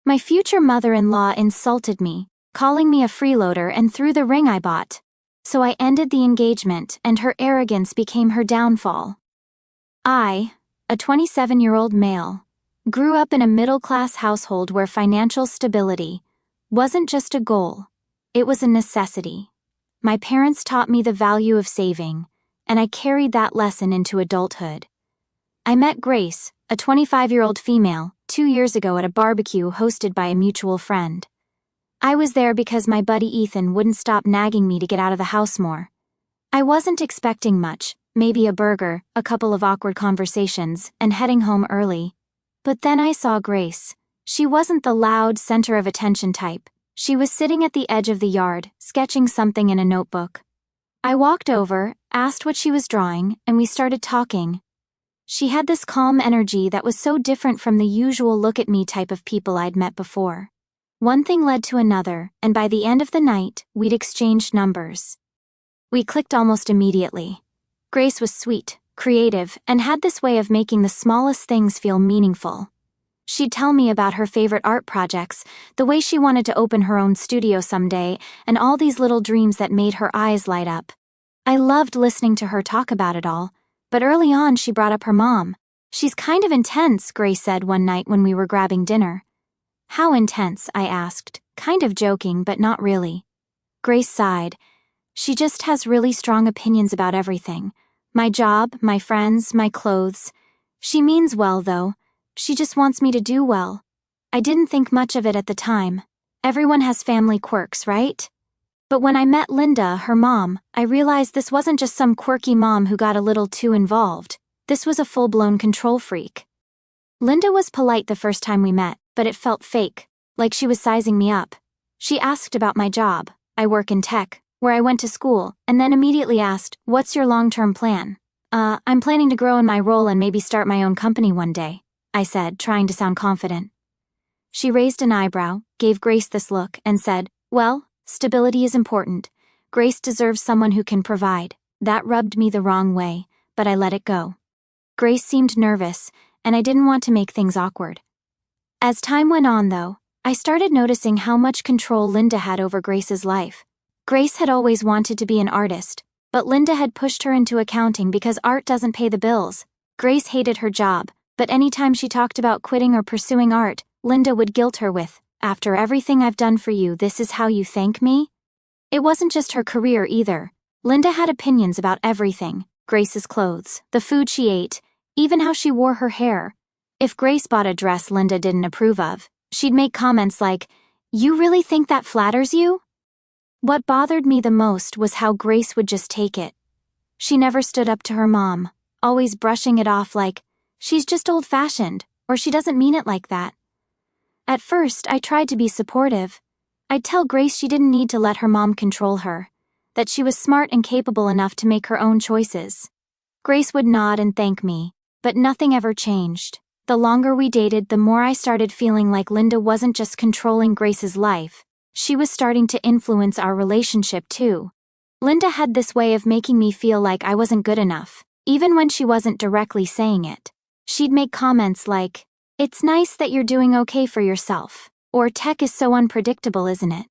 My future mother-in-law insulted me, calling me a freeloader and threw the ring I bought. So I ended the engagement, and her arrogance became her downfall. I, a 27-year-old male, grew up in a middle-class household where financial stability wasn't just a goal, it was a necessity. My parents taught me the value of saving, and I carried that lesson into adulthood. I met Grace, a 25-year-old female, 2 years ago at a barbecue hosted by a mutual friend. I was there because my buddy Ethan wouldn't stop nagging me to get out of the house more. I wasn't expecting much, maybe a burger, a couple of awkward conversations, and heading home early. But then I saw Grace. She wasn't the loud, center of attention type. She was sitting at the edge of the yard, sketching something in a notebook. I walked over, asked what she was drawing, and we started talking. She had this calm energy that was so different from the usual look-at-me type of people I'd met before. One thing led to another, and by the end of the night, we'd exchanged numbers. We clicked almost immediately. Grace was sweet, creative, and had this way of making the smallest things feel meaningful. She'd tell me about her favorite art projects, the way she wanted to open her own studio someday, and all these little dreams that made her eyes light up. I loved listening to her talk about it all, but early on she brought up her mom. "She's kind of intense," Grace said one night when we were grabbing dinner. "How intense?" I asked, kind of joking but not really. Grace sighed. "She just has really strong opinions about everything. My job, my friends, my clothes. She means well, though. She just wants me to do well. I didn't think much of it at the time. Everyone has family quirks, right? But when I met Linda, her mom, I realized this wasn't just some quirky mom who got a little too involved. This was a full-blown control freak. Linda was polite the first time we met, but it felt fake, like she was sizing me up. She asked about my job. I work in tech, where I went to school, and then immediately asked, "What's your long-term plan?" I'm planning to grow in my role and maybe start my own company one day," I said, trying to sound confident. She raised an eyebrow, gave Grace this look, and said, "Well, stability is important. Grace deserves someone who can provide." That rubbed me the wrong way, but I let it go. Grace seemed nervous, and I didn't want to make things awkward. As time went on, though, I started noticing how much control Linda had over Grace's life. Grace had always wanted to be an artist, but Linda had pushed her into accounting because art doesn't pay the bills. Grace hated her job, but anytime she talked about quitting or pursuing art, Linda would guilt her with, "After everything I've done for you, this is how you thank me?" It wasn't just her career either. Linda had opinions about everything: Grace's clothes, the food she ate, even how she wore her hair. If Grace bought a dress Linda didn't approve of, she'd make comments like, "You really think that flatters you?" What bothered me the most was how Grace would just take it. She never stood up to her mom, always brushing it off like, "She's just old-fashioned," or "She doesn't mean it like that." At first, I tried to be supportive. I'd tell Grace she didn't need to let her mom control her, that she was smart and capable enough to make her own choices. Grace would nod and thank me, but nothing ever changed. The longer we dated, the more I started feeling like Linda wasn't just controlling Grace's life, she was starting to influence our relationship too. Linda had this way of making me feel like I wasn't good enough, even when she wasn't directly saying it. She'd make comments like, "It's nice that you're doing okay for yourself," or "Tech is so unpredictable, isn't it?"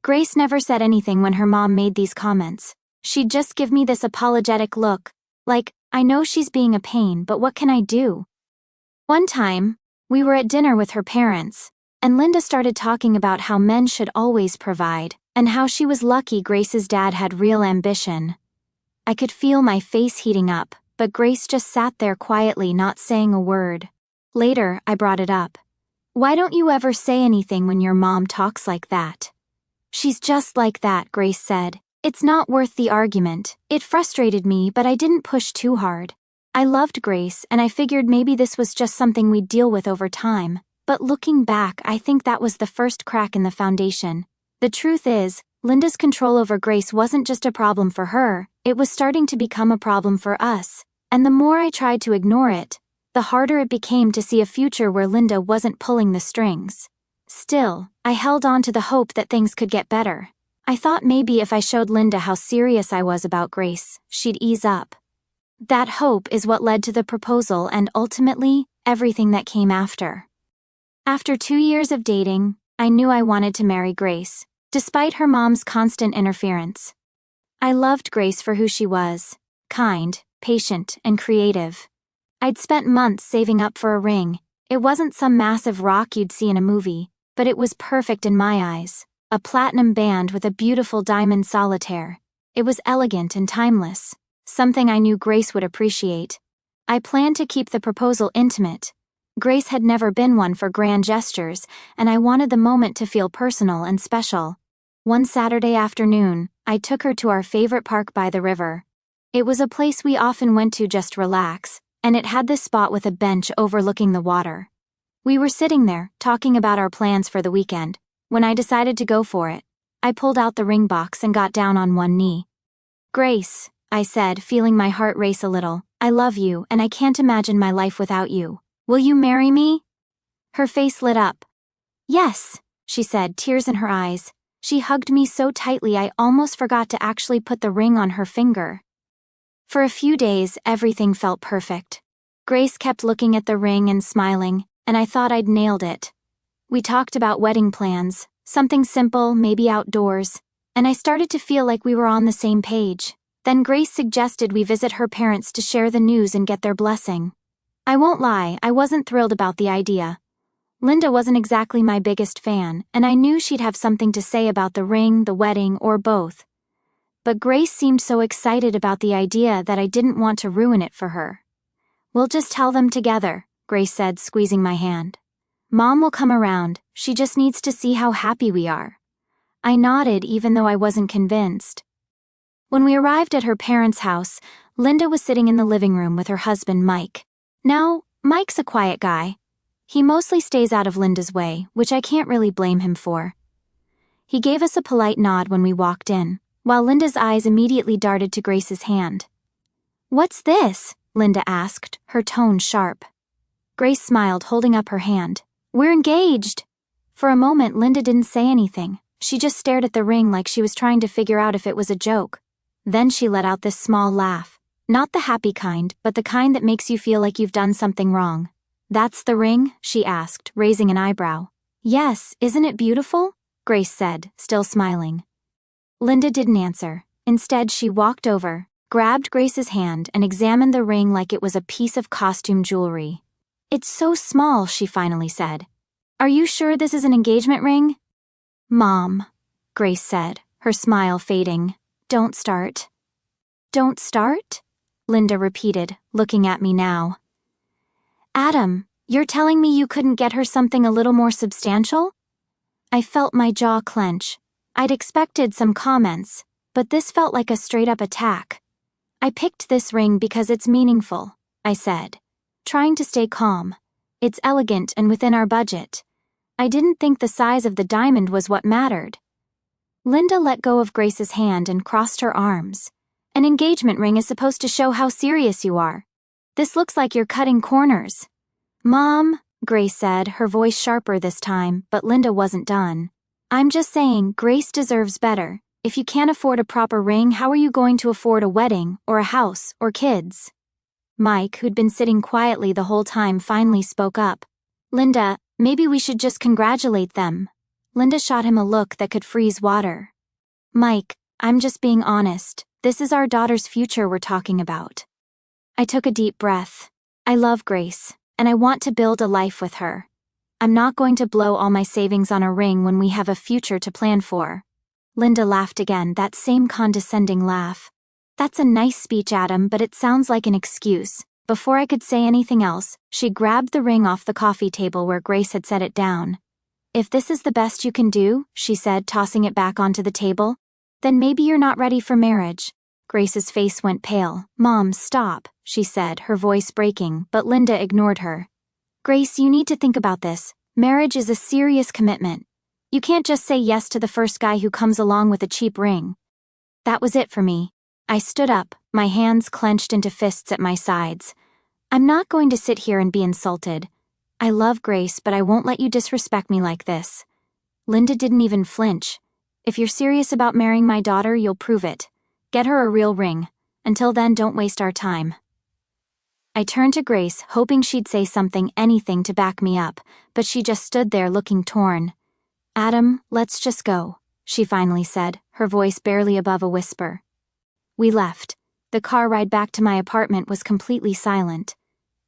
Grace never said anything when her mom made these comments. She'd just give me this apologetic look, like, "I know she's being a pain, but what can I do?" One time, we were at dinner with her parents, and Linda started talking about how men should always provide, and how she was lucky Grace's dad had real ambition. I could feel my face heating up, but Grace just sat there quietly, not saying a word. Later, I brought it up. "Why don't you ever say anything when your mom talks like that?" "She's just like that," Grace said. "It's not worth the argument." It frustrated me, but I didn't push too hard. I loved Grace, and I figured maybe this was just something we'd deal with over time. But looking back, I think that was the first crack in the foundation. The truth is, Linda's control over Grace wasn't just a problem for her, it was starting to become a problem for us. And the more I tried to ignore it, the harder it became to see a future where Linda wasn't pulling the strings. Still, I held on to the hope that things could get better. I thought maybe if I showed Linda how serious I was about Grace, she'd ease up. That hope is what led to the proposal and ultimately, everything that came after. After 2 years of dating, I knew I wanted to marry Grace, despite her mom's constant interference. I loved Grace for who she was, kind, patient, and creative. I'd spent months saving up for a ring. It wasn't some massive rock you'd see in a movie, but it was perfect in my eyes. A platinum band with a beautiful diamond solitaire. It was elegant and timeless, something I knew Grace would appreciate. I planned to keep the proposal intimate. Grace had never been one for grand gestures, and I wanted the moment to feel personal and special. One Saturday afternoon, I took her to our favorite park by the river. It was a place we often went to just relax, and it had this spot with a bench overlooking the water. We were sitting there, talking about our plans for the weekend, when I decided to go for it. I pulled out the ring box and got down on one knee. "Grace," I said, feeling my heart race a little, "I love you and I can't imagine my life without you. Will you marry me?" Her face lit up. "Yes," she said, tears in her eyes. She hugged me so tightly I almost forgot to actually put the ring on her finger. For a few days, everything felt perfect. Grace kept looking at the ring and smiling, and I thought I'd nailed it. We talked about wedding plans, something simple, maybe outdoors, and I started to feel like we were on the same page. Then Grace suggested we visit her parents to share the news and get their blessing. I won't lie, I wasn't thrilled about the idea. Linda wasn't exactly my biggest fan, and I knew she'd have something to say about the ring, the wedding, or both. But Grace seemed so excited about the idea that I didn't want to ruin it for her. "We'll just tell them together," Grace said, squeezing my hand. "Mom will come around, she just needs to see how happy we are." I nodded even though I wasn't convinced. When we arrived at her parents' house, Linda was sitting in the living room with her husband, Mike. Now, Mike's a quiet guy. He mostly stays out of Linda's way, which I can't really blame him for. He gave us a polite nod when we walked in, while Linda's eyes immediately darted to Grace's hand. "What's this?" Linda asked, her tone sharp. Grace smiled, holding up her hand. "We're engaged." For a moment, Linda didn't say anything. She just stared at the ring like she was trying to figure out if it was a joke. Then she let out this small laugh. Not the happy kind, but the kind that makes you feel like you've done something wrong. "That's the ring?" she asked, raising an eyebrow. "Yes, isn't it beautiful?" Grace said, still smiling. Linda didn't answer. Instead, she walked over, grabbed Grace's hand, and examined the ring like it was a piece of costume jewelry. "It's so small," she finally said. "Are you sure this is an engagement ring?" "Mom," Grace said, her smile fading. "Don't start." "Don't start?" Linda repeated, looking at me now. "Adam, you're telling me you couldn't get her something a little more substantial?" I felt my jaw clench. I'd expected some comments, but this felt like a straight-up attack. "I picked this ring because it's meaningful," I said, trying to stay calm. "It's elegant and within our budget. I didn't think the size of the diamond was what mattered." Linda let go of Grace's hand and crossed her arms. "An engagement ring is supposed to show how serious you are. This looks like you're cutting corners." "Mom," Grace said, her voice sharper this time, but Linda wasn't done. "I'm just saying, Grace deserves better. If you can't afford a proper ring, how are you going to afford a wedding, or a house, or kids?" Mike, who'd been sitting quietly the whole time, finally spoke up. "Linda, maybe we should just congratulate them." Linda shot him a look that could freeze water. "Mike, I'm just being honest. This is our daughter's future we're talking about." I took a deep breath. I love Grace, and I want to build a life with her. I'm not going to blow all my savings on a ring when we have a future to plan for. Linda laughed again, that same condescending laugh. "That's a nice speech, Adam, but it sounds like an excuse." Before I could say anything else, she grabbed the ring off the coffee table where Grace had set it down. "If this is the best you can do," she said, tossing it back onto the table, "then maybe you're not ready for marriage." Grace's face went pale. "Mom, stop," she said, her voice breaking, but Linda ignored her. "Grace, you need to think about this. Marriage is a serious commitment. You can't just say yes to the first guy who comes along with a cheap ring." That was it for me. I stood up, my hands clenched into fists at my sides. "I'm not going to sit here and be insulted. I love Grace, but I won't let you disrespect me like this." Linda didn't even flinch. "If you're serious about marrying my daughter, you'll prove it. Get her a real ring. Until then, don't waste our time." I turned to Grace, hoping she'd say something, anything to back me up, but she just stood there looking torn. "Adam, let's just go," she finally said, her voice barely above a whisper. We left. The car ride back to my apartment was completely silent.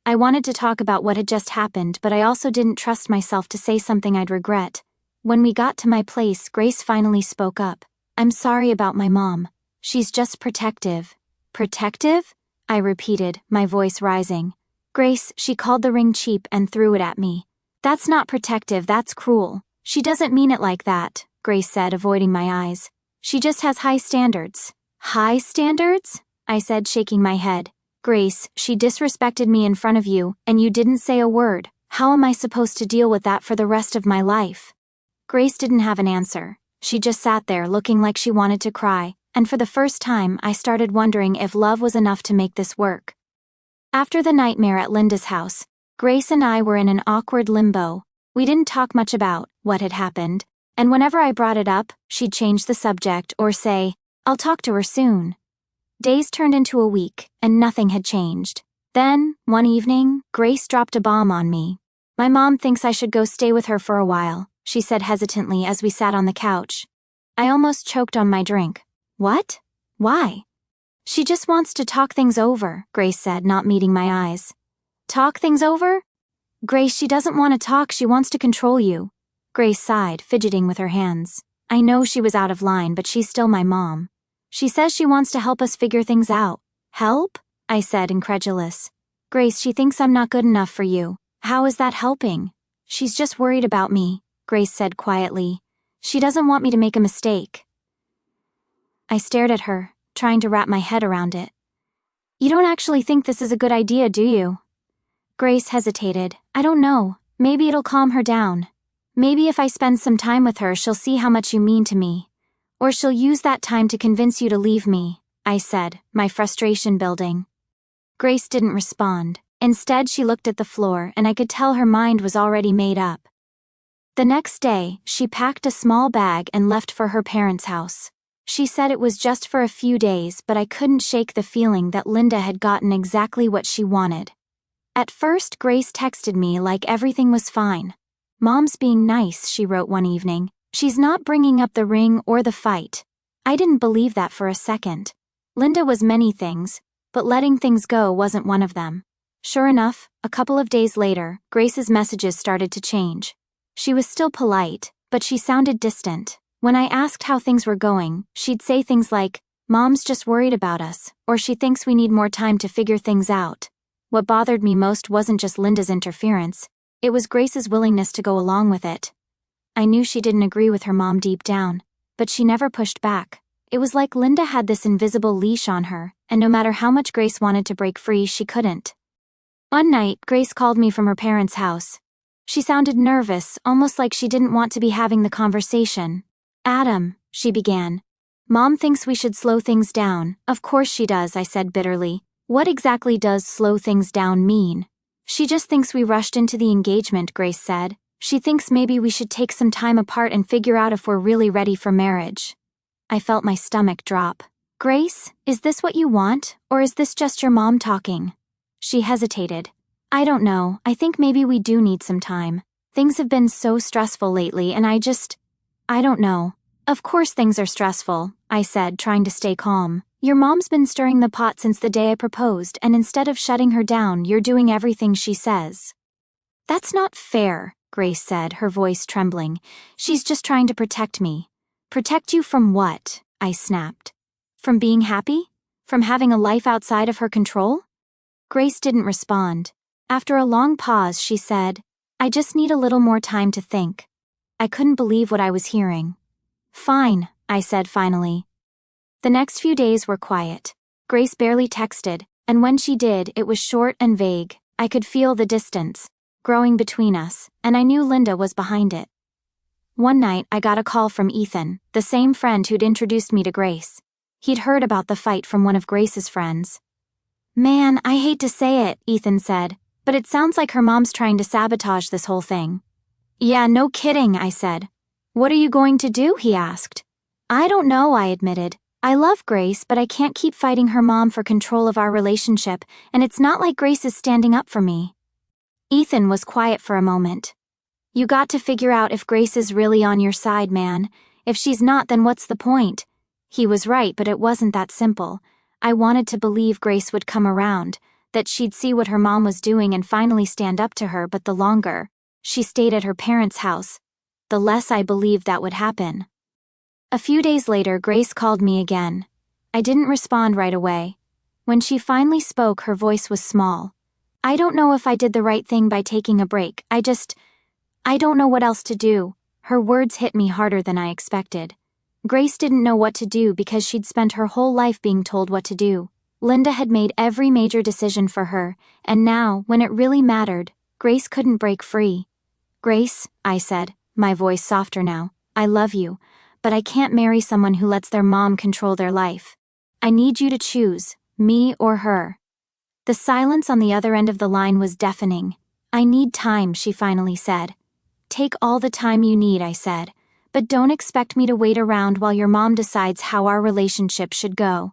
I wanted to talk about what had just happened, but I also didn't trust myself to say something I'd regret. When we got to my place, Grace finally spoke up. "I'm sorry about my mom. She's just protective." "Protective?" I repeated, my voice rising. "Grace, she called the ring cheap and threw it at me." "That's not protective, that's cruel." "She doesn't mean it like that," Grace said, avoiding my eyes. "She just has high standards." "High standards?" I said, shaking my head. "Grace, she disrespected me in front of you, and you didn't say a word. How am I supposed to deal with that for the rest of my life?" Grace didn't have an answer. She just sat there looking like she wanted to cry, and for the first time I started wondering if love was enough to make this work. After the nightmare at Linda's house, Grace and I were in an awkward limbo. We didn't talk much about what had happened, and whenever I brought it up, she'd change the subject or say, "I'll talk to her soon." Days turned into a week, and nothing had changed. Then, one evening, Grace dropped a bomb on me. "My mom thinks I should go stay with her for a while," she said hesitantly as we sat on the couch. I almost choked on my drink. "What? Why?" "She just wants to talk things over," Grace said, not meeting my eyes. "Talk things over?" "Grace, she doesn't want to talk, she wants to control you." Grace sighed, fidgeting with her hands. I know she was out of line, but she's still my mom. "She says she wants to help us figure things out." "Help?" I said, incredulous. "Grace, she thinks I'm not good enough for you." "How is that helping?" "She's just worried about me," Grace said quietly. "She doesn't want me to make a mistake." I stared at her, trying to wrap my head around it. "You don't actually think this is a good idea, do you?" Grace hesitated. "I don't know. Maybe it'll calm her down. Maybe if I spend some time with her, she'll see how much you mean to me. Or she'll use that time to convince you to leave me," I said, my frustration building. Grace didn't respond. Instead, she looked at the floor, and I could tell her mind was already made up. The next day, she packed a small bag and left for her parents' house. She said it was just for a few days, but I couldn't shake the feeling that Linda had gotten exactly what she wanted. At first, Grace texted me like everything was fine. "Mom's being nice," she wrote one evening. "She's not bringing up the ring or the fight." I didn't believe that for a second. Linda was many things, but letting things go wasn't one of them. Sure enough, a couple of days later, Grace's messages started to change. She was still polite, but she sounded distant. When I asked how things were going, she'd say things like, "Mom's just worried about us," or "She thinks we need more time to figure things out." What bothered me most wasn't just Linda's interference. It was Grace's willingness to go along with it. I knew she didn't agree with her mom deep down, but she never pushed back. It was like Linda had this invisible leash on her, and no matter how much Grace wanted to break free, she couldn't. One night, Grace called me from her parents' house. She sounded nervous, almost like she didn't want to be having the conversation. "Adam," she began. "Mom thinks we should slow things down." "Of course she does," I said bitterly. "What exactly does slow things down mean?" "She just thinks we rushed into the engagement," Grace said. "She thinks maybe we should take some time apart and figure out if we're really ready for marriage." I felt my stomach drop. "Grace, is this what you want, or is this just your mom talking?" She hesitated. "I don't know, I think maybe we do need some time. Things have been so stressful lately and I don't know." "Of course things are stressful," I said, trying to stay calm. "Your mom's been stirring the pot since the day I proposed, and instead of shutting her down, you're doing everything she says." "That's not fair," Grace said, her voice trembling. "She's just trying to protect me." "Protect you from what?" I snapped. "From being happy? From having a life outside of her control?" Grace didn't respond. After a long pause, she said, "I just need a little more time to think." I couldn't believe what I was hearing. "Fine," I said finally. The next few days were quiet. Grace barely texted, and when she did, it was short and vague. I could feel the distance growing between us, and I knew Linda was behind it. One night, I got a call from Ethan, the same friend who'd introduced me to Grace. He'd heard about the fight from one of Grace's friends. "Man, I hate to say it," Ethan said, "but it sounds like her mom's trying to sabotage this whole thing." "Yeah, no kidding," I said. "What are you going to do?" he asked. "I don't know," I admitted. I love Grace, but I can't keep fighting her mom for control of our relationship, and it's not like Grace is standing up for me. Ethan was quiet for a moment. You got to figure out if Grace is really on your side, man. If she's not, then what's the point? He was right, but it wasn't that simple. I wanted to believe Grace would come around, that she'd see what her mom was doing and finally stand up to her, but the longer she stayed at her parents' house, the less I believed that would happen. A few days later, Grace called me again. I didn't respond right away. When she finally spoke, her voice was small. I don't know if I did the right thing by taking a break. I don't know what else to do. Her words hit me harder than I expected. Grace didn't know what to do because she'd spent her whole life being told what to do. Linda had made every major decision for her, and now, when it really mattered, Grace couldn't break free. Grace, I said, my voice softer now, I love you, but I can't marry someone who lets their mom control their life. I need you to choose, me or her. The silence on the other end of the line was deafening. I need time, she finally said. Take all the time you need, I said, but don't expect me to wait around while your mom decides how our relationship should go.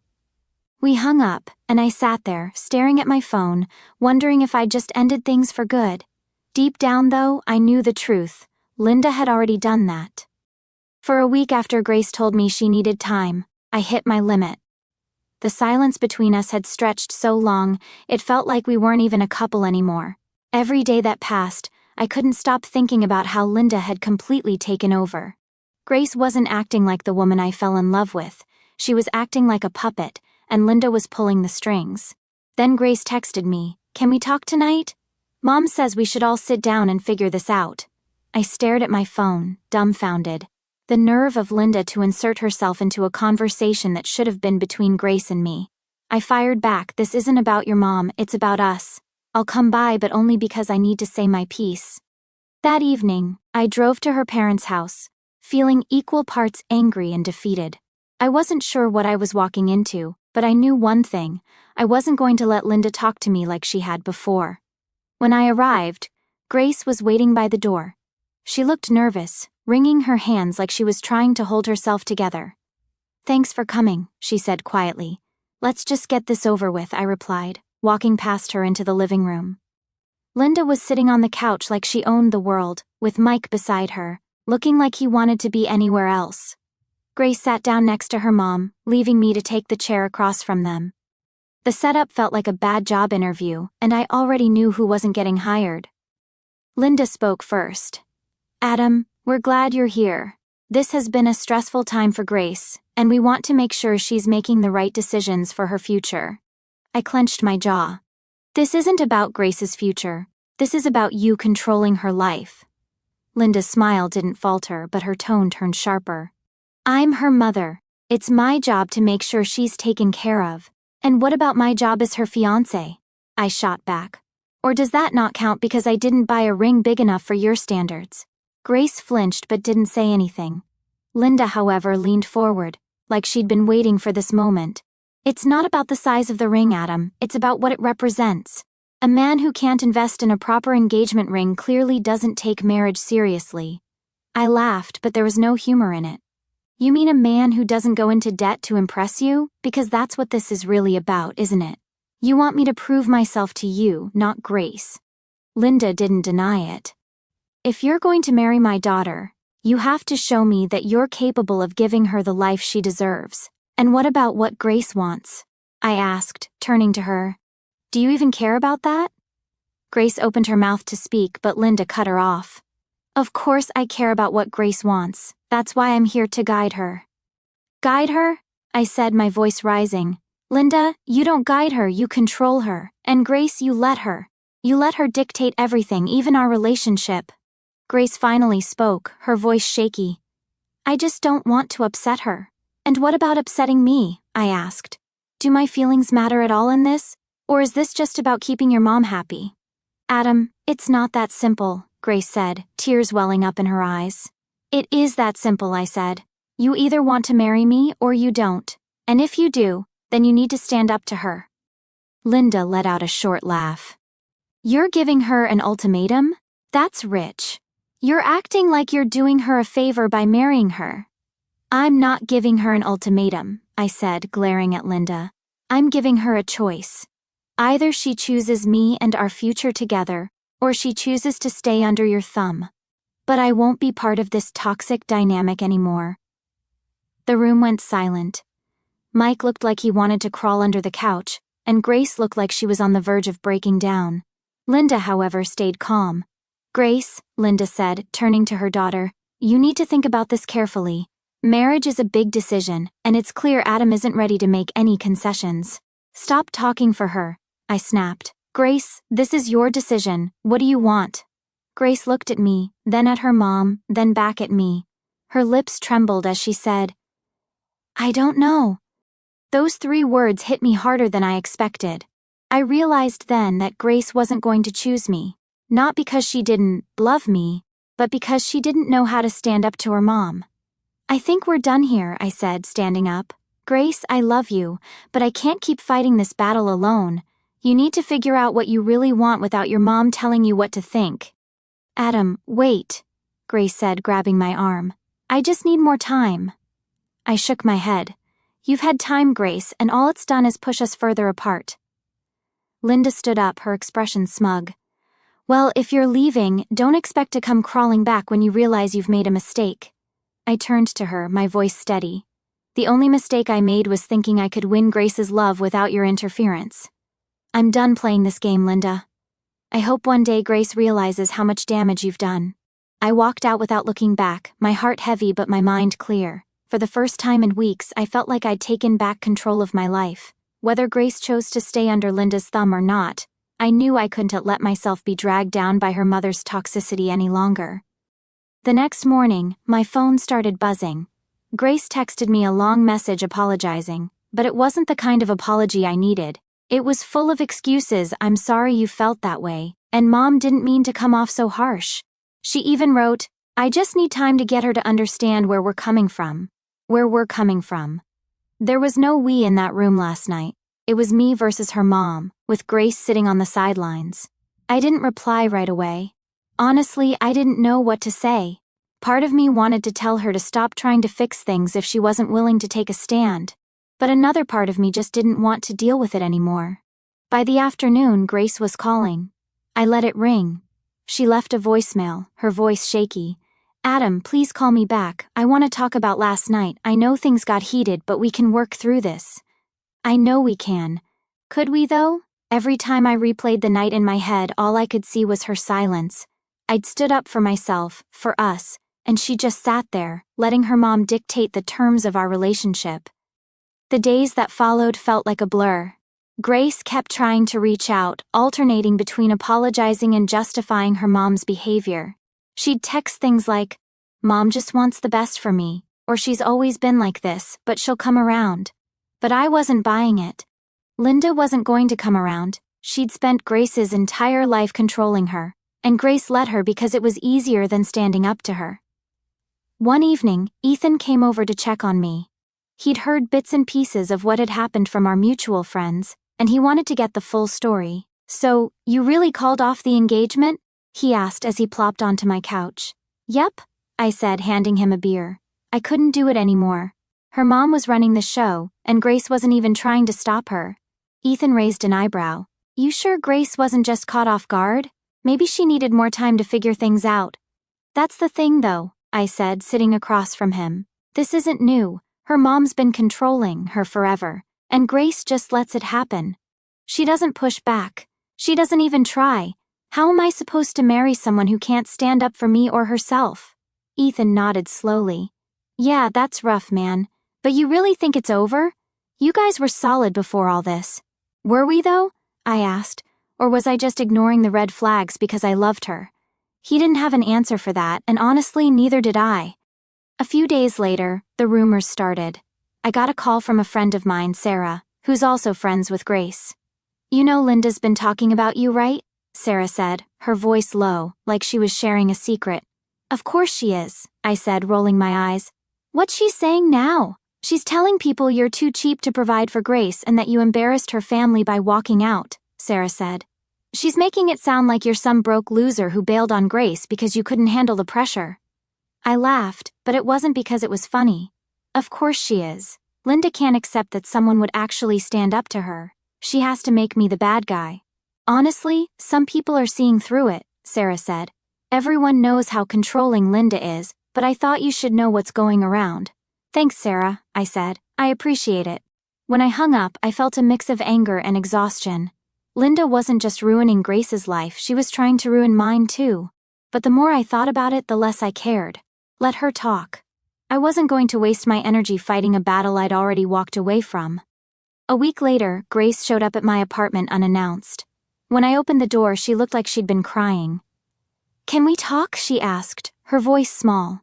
We hung up, and I sat there, staring at my phone, wondering if I'd just ended things for good. Deep down, though, I knew the truth. Linda had already done that. For a week after Grace told me she needed time, I hit my limit. The silence between us had stretched so long, it felt like we weren't even a couple anymore. Every day that passed, I couldn't stop thinking about how Linda had completely taken over. Grace wasn't acting like the woman I fell in love with. She was acting like a puppet, and Linda was pulling the strings. Then Grace texted me, "Can we talk tonight? Mom says we should all sit down and figure this out." I stared at my phone, dumbfounded. The nerve of Linda to insert herself into a conversation that should have been between Grace and me. I fired back, "This isn't about your mom, it's about us. I'll come by, but only because I need to say my piece." That evening, I drove to her parents' house, feeling equal parts angry and defeated. I wasn't sure what I was walking into, but I knew one thing: I wasn't going to let Linda talk to me like she had before. When I arrived, Grace was waiting by the door. She looked nervous, wringing her hands like she was trying to hold herself together. "Thanks for coming," she said quietly. "Let's just get this over with," I replied, walking past her into the living room. Linda was sitting on the couch like she owned the world, with Mike beside her, looking like he wanted to be anywhere else. Grace sat down next to her mom, leaving me to take the chair across from them. The setup felt like a bad job interview, and I already knew who wasn't getting hired. Linda spoke first. "Adam, we're glad you're here. This has been a stressful time for Grace, and we want to make sure she's making the right decisions for her future." I clenched my jaw. "This isn't about Grace's future. This is about you controlling her life." Linda's smile didn't falter, but her tone turned sharper. "I'm her mother. It's my job to make sure she's taken care of. And what about my job as her fiancé?" I shot back. "Or does that not count because I didn't buy a ring big enough for your standards?" Grace flinched but didn't say anything. Linda, however, leaned forward, like she'd been waiting for this moment. "It's not about the size of the ring, Adam, it's about what it represents. A man who can't invest in a proper engagement ring clearly doesn't take marriage seriously." I laughed, but there was no humor in it. "You mean a man who doesn't go into debt to impress you? Because that's what this is really about, isn't it? You want me to prove myself to you, not Grace." Linda didn't deny it. "If you're going to marry my daughter, you have to show me that you're capable of giving her the life she deserves. And what about what Grace wants?" I asked, turning to her. "Do you even care about that?" Grace opened her mouth to speak, but Linda cut her off. "Of course I care about what Grace wants. That's why I'm here to guide her." "Guide her?" I said, my voice rising. "Linda, you don't guide her, you control her. And Grace, you let her. You let her dictate everything, even our relationship." Grace finally spoke, her voice shaky. "I just don't want to upset her." "And what about upsetting me?" I asked. "Do my feelings matter at all in this? Or is this just about keeping your mom happy?" "Adam, it's not that simple," Grace said, tears welling up in her eyes. "It is that simple," I said. "You either want to marry me or you don't. And if you do, then you need to stand up to her." Linda let out a short laugh. "You're giving her an ultimatum? That's rich. You're acting like you're doing her a favor by marrying her." "I'm not giving her an ultimatum, I said, glaring at Linda. I'm giving her a choice. Either she chooses me and our future together, or she chooses to stay under your thumb. But I won't be part of this toxic dynamic anymore. The room went silent. Mike looked like he wanted to crawl under the couch, and Grace looked like she was on the verge of breaking down. Linda, however, stayed calm. Grace, Linda said, turning to her daughter, you need to think about this carefully. Marriage is a big decision, and it's clear Adam isn't ready to make any concessions. Stop talking for her, I snapped. Grace, this is your decision. What do you want? Grace looked at me, then at her mom, then back at me. Her lips trembled as she said, I don't know. Those 3 words hit me harder than I expected. I realized then that Grace wasn't going to choose me, not because she didn't love me, but because she didn't know how to stand up to her mom. I think we're done here, I said, standing up. Grace, I love you, but I can't keep fighting this battle alone. You need to figure out what you really want without your mom telling you what to think. Adam, wait, Grace said, grabbing my arm. I just need more time. I shook my head. You've had time, Grace, and all it's done is push us further apart. Linda stood up, her expression smug. Well, if you're leaving, don't expect to come crawling back when you realize you've made a mistake. I turned to her, my voice steady. The only mistake I made was thinking I could win Grace's love without your interference. I'm done playing this game, Linda. I hope one day Grace realizes how much damage you've done. I walked out without looking back, my heart heavy but my mind clear. For the first time in weeks, I felt like I'd taken back control of my life. Whether Grace chose to stay under Linda's thumb or not, I knew I couldn't let myself be dragged down by her mother's toxicity any longer. The next morning, my phone started buzzing. Grace texted me a long message apologizing, but it wasn't the kind of apology I needed. It was full of excuses. I'm sorry you felt that way, and Mom didn't mean to come off so harsh. She even wrote, I just need time to get her to understand where we're coming from. There was no we in that room last night. It was me versus her mom, with Grace sitting on the sidelines. I didn't reply right away. Honestly, I didn't know what to say. Part of me wanted to tell her to stop trying to fix things if she wasn't willing to take a stand. But another part of me just didn't want to deal with it anymore. By the afternoon, Grace was calling. I let it ring. She left a voicemail, her voice shaky. Adam, please call me back. I want to talk about last night. I know things got heated, but we can work through this. I know we can. Could we, though? Every time I replayed the night in my head, all I could see was her silence. I'd stood up for myself, for us, and she just sat there, letting her mom dictate the terms of our relationship. The days that followed felt like a blur. Grace kept trying to reach out, alternating between apologizing and justifying her mom's behavior. She'd text things like, Mom just wants the best for me, or she's always been like this, but she'll come around. But I wasn't buying it. Linda wasn't going to come around. She'd spent Grace's entire life controlling her, and Grace let her because it was easier than standing up to her. One evening, Ethan came over to check on me. He'd heard bits and pieces of what had happened from our mutual friends, and he wanted to get the full story. So, you really called off the engagement? He asked as he plopped onto my couch. Yep, I said, handing him a beer. I couldn't do it anymore. Her mom was running the show, and Grace wasn't even trying to stop her. Ethan raised an eyebrow. You sure Grace wasn't just caught off guard? Maybe she needed more time to figure things out. That's the thing, though, I said, sitting across from him. This isn't new. Her mom's been controlling her forever, and Grace just lets it happen. She doesn't push back. She doesn't even try. How am I supposed to marry someone who can't stand up for me or herself? Ethan nodded slowly. Yeah, that's rough, man. But you really think it's over? You guys were solid before all this. Were we, though? I asked. Or was I just ignoring the red flags because I loved her? He didn't have an answer for that, and honestly, neither did I. A few days later, the rumors started. I got a call from a friend of mine, Sarah, who's also friends with Grace. You know Linda's been talking about you, right? Sarah said, her voice low, like she was sharing a secret. Of course she is, I said, rolling my eyes. What's she saying now? She's telling people you're too cheap to provide for Grace and that you embarrassed her family by walking out, Sarah said. She's making it sound like you're some broke loser who bailed on Grace because you couldn't handle the pressure. I laughed, but it wasn't because it was funny. Of course she is. Linda can't accept that someone would actually stand up to her. She has to make me the bad guy. Honestly, some people are seeing through it, Sarah said. Everyone knows how controlling Linda is, but I thought you should know what's going around. Thanks, Sarah, I said. I appreciate it. When I hung up, I felt a mix of anger and exhaustion. Linda wasn't just ruining Grace's life, she was trying to ruin mine too. But the more I thought about it, the less I cared. Let her talk. I wasn't going to waste my energy fighting a battle I'd already walked away from. A week later, Grace showed up at my apartment unannounced. When I opened the door, she looked like she'd been crying. "Can we talk?" she asked, her voice small.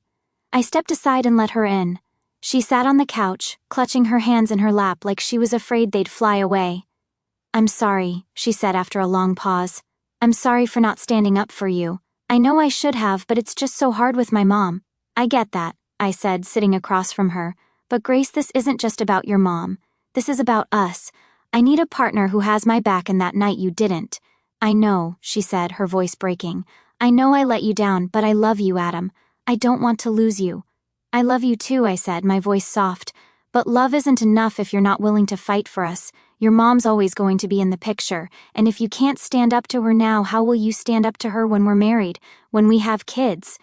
I stepped aside and let her in. She sat on the couch, clutching her hands in her lap like she was afraid they'd fly away. "I'm sorry," she said after a long pause. "I'm sorry for not standing up for you. I know I should have, but it's just so hard with my mom." "I get that," I said, sitting across from her. "But Grace, this isn't just about your mom. This is about us. I need a partner who has my back, and that night you didn't." "I know," she said, her voice breaking. "I know I let you down, but I love you, Adam. I don't want to lose you." "I love you too," I said, my voice soft. "But love isn't enough if you're not willing to fight for us. Your mom's always going to be in the picture, and if you can't stand up to her now, how will you stand up to her when we're married, when we have kids?"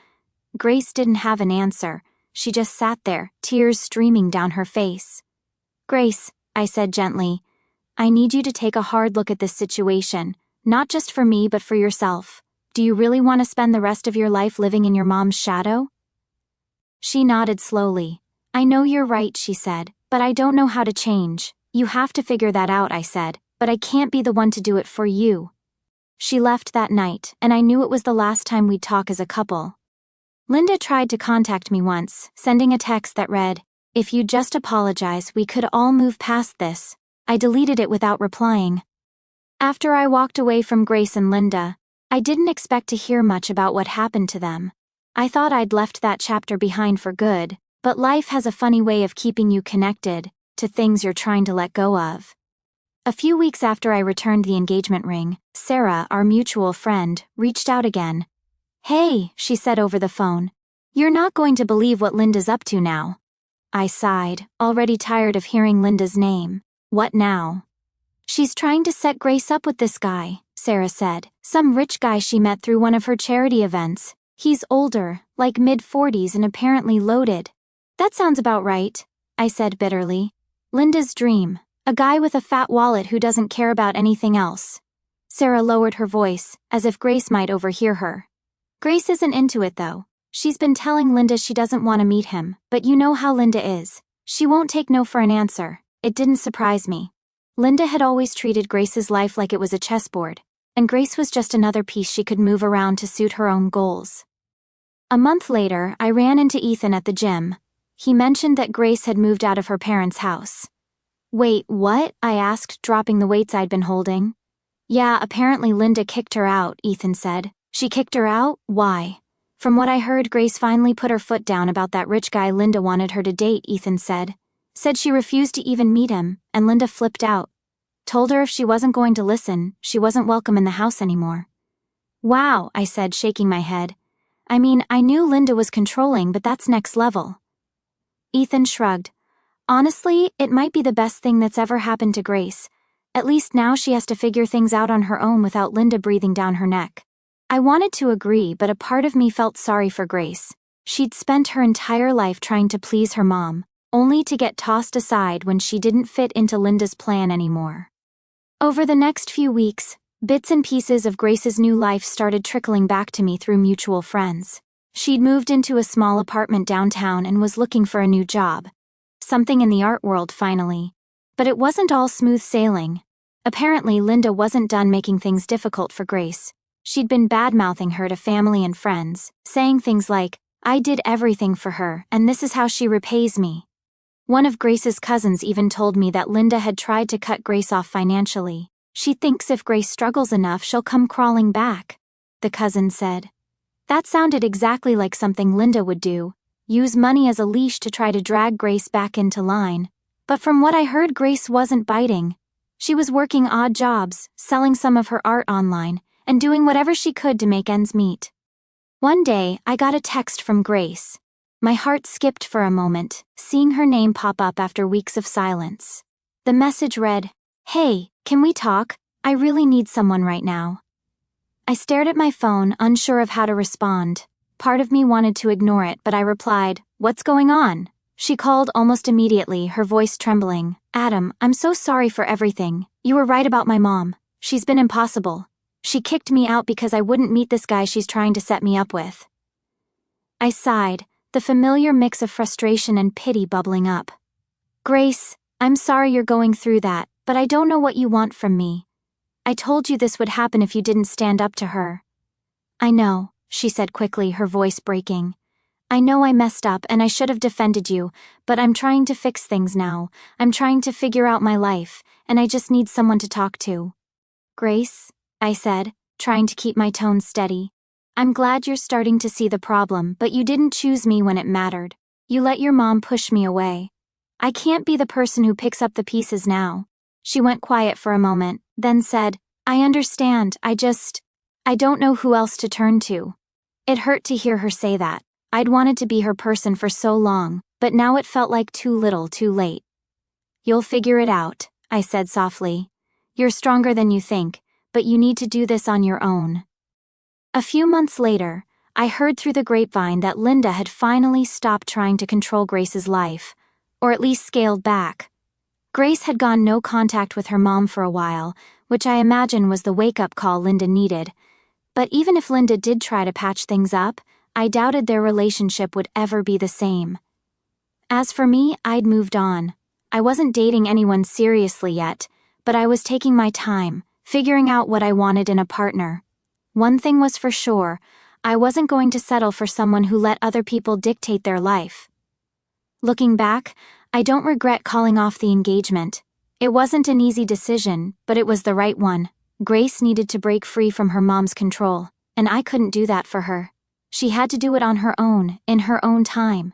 Grace didn't have an answer. She just sat there, tears streaming down her face. "Grace," I said gently, "I need you to take a hard look at this situation, not just for me but for yourself. Do you really want to spend the rest of your life living in your mom's shadow?" She nodded slowly. "I know you're right," she said, "but I don't know how to change. You have to figure that out," I said, "but I can't be the one to do it for you." She left that night, and I knew it was the last time we'd talk as a couple. Linda tried to contact me once, sending a text that read, "If you'd just apologize, we could all move past this." I deleted it without replying. After I walked away from Grace and Linda, I didn't expect to hear much about what happened to them. I thought I'd left that chapter behind for good, but life has a funny way of keeping you connected to things you're trying to let go of. A few weeks after I returned the engagement ring, Sarah, our mutual friend, reached out again. "Hey," she said over the phone. "You're not going to believe what Linda's up to now." I sighed, already tired of hearing Linda's name. "What now?" "She's trying to set Grace up with this guy," Sarah said. "Some rich guy she met through one of her charity events. He's older, like mid-40s, and apparently loaded." "That sounds about right," I said bitterly. "Linda's dream. A guy with a fat wallet who doesn't care about anything else." Sarah lowered her voice, as if Grace might overhear her. "Grace isn't into it though. She's been telling Linda she doesn't want to meet him, but you know how Linda is. She won't take no for an answer." It didn't surprise me. Linda had always treated Grace's life like it was a chessboard, and Grace was just another piece she could move around to suit her own goals. A month later, I ran into Ethan at the gym. He mentioned that Grace had moved out of her parents' house. "Wait, what?" I asked, dropping the weights I'd been holding. "Yeah, apparently Linda kicked her out," Ethan said. "She kicked her out? Why?" "From what I heard, Grace finally put her foot down about that rich guy Linda wanted her to date," Ethan said. "Said she refused to even meet him, and Linda flipped out. Told her if she wasn't going to listen, she wasn't welcome in the house anymore." "Wow," I said, shaking my head. "I mean, I knew Linda was controlling, but that's next level." Ethan shrugged. "Honestly, it might be the best thing that's ever happened to Grace. At least now she has to figure things out on her own without Linda breathing down her neck." I wanted to agree, but a part of me felt sorry for Grace. She'd spent her entire life trying to please her mom, only to get tossed aside when she didn't fit into Linda's plan anymore. Over the next few weeks, bits and pieces of Grace's new life started trickling back to me through mutual friends. She'd moved into a small apartment downtown and was looking for a new job. Something in the art world, finally. But it wasn't all smooth sailing. Apparently, Linda wasn't done making things difficult for Grace. She'd been bad-mouthing her to family and friends, saying things like, "I did everything for her, and this is how she repays me." One of Grace's cousins even told me that Linda had tried to cut Grace off financially. "She thinks if Grace struggles enough, she'll come crawling back," the cousin said. That sounded exactly like something Linda would do, use money as a leash to try to drag Grace back into line. But from what I heard, Grace wasn't biting. She was working odd jobs, selling some of her art online, and doing whatever she could to make ends meet. One day, I got a text from Grace. My heart skipped for a moment, seeing her name pop up after weeks of silence. The message read, "Hey, can we talk? I really need someone right now." I stared at my phone, unsure of how to respond. Part of me wanted to ignore it, but I replied, "What's going on?" She called almost immediately, her voice trembling. "Adam, I'm so sorry for everything. You were right about my mom. She's been impossible. She kicked me out because I wouldn't meet this guy she's trying to set me up with." I sighed, the familiar mix of frustration and pity bubbling up. "Grace, I'm sorry you're going through that, but I don't know what you want from me. I told you this would happen if you didn't stand up to her." "I know," she said quickly, her voice breaking. "I know I messed up and I should have defended you, but I'm trying to fix things now. I'm trying to figure out my life, and I just need someone to talk to." "Grace," I said, trying to keep my tone steady. "I'm glad you're starting to see the problem, but you didn't choose me when it mattered. You let your mom push me away. I can't be the person who picks up the pieces now." She went quiet for a moment, then said, "I understand, I don't know who else to turn to." It hurt to hear her say that. I'd wanted to be her person for so long, but now it felt like too little, too late. "You'll figure it out," I said softly. "You're stronger than you think, but you need to do this on your own." A few months later, I heard through the grapevine that Linda had finally stopped trying to control Grace's life, or at least scaled back. Grace had gone no contact with her mom for a while, which I imagine was the wake-up call Linda needed. But even if Linda did try to patch things up, I doubted their relationship would ever be the same. As for me, I'd moved on. I wasn't dating anyone seriously yet, but I was taking my time, figuring out what I wanted in a partner. One thing was for sure, I wasn't going to settle for someone who let other people dictate their life. Looking back, I don't regret calling off the engagement. It wasn't an easy decision, but it was the right one. Grace needed to break free from her mom's control, and I couldn't do that for her. She had to do it on her own, in her own time.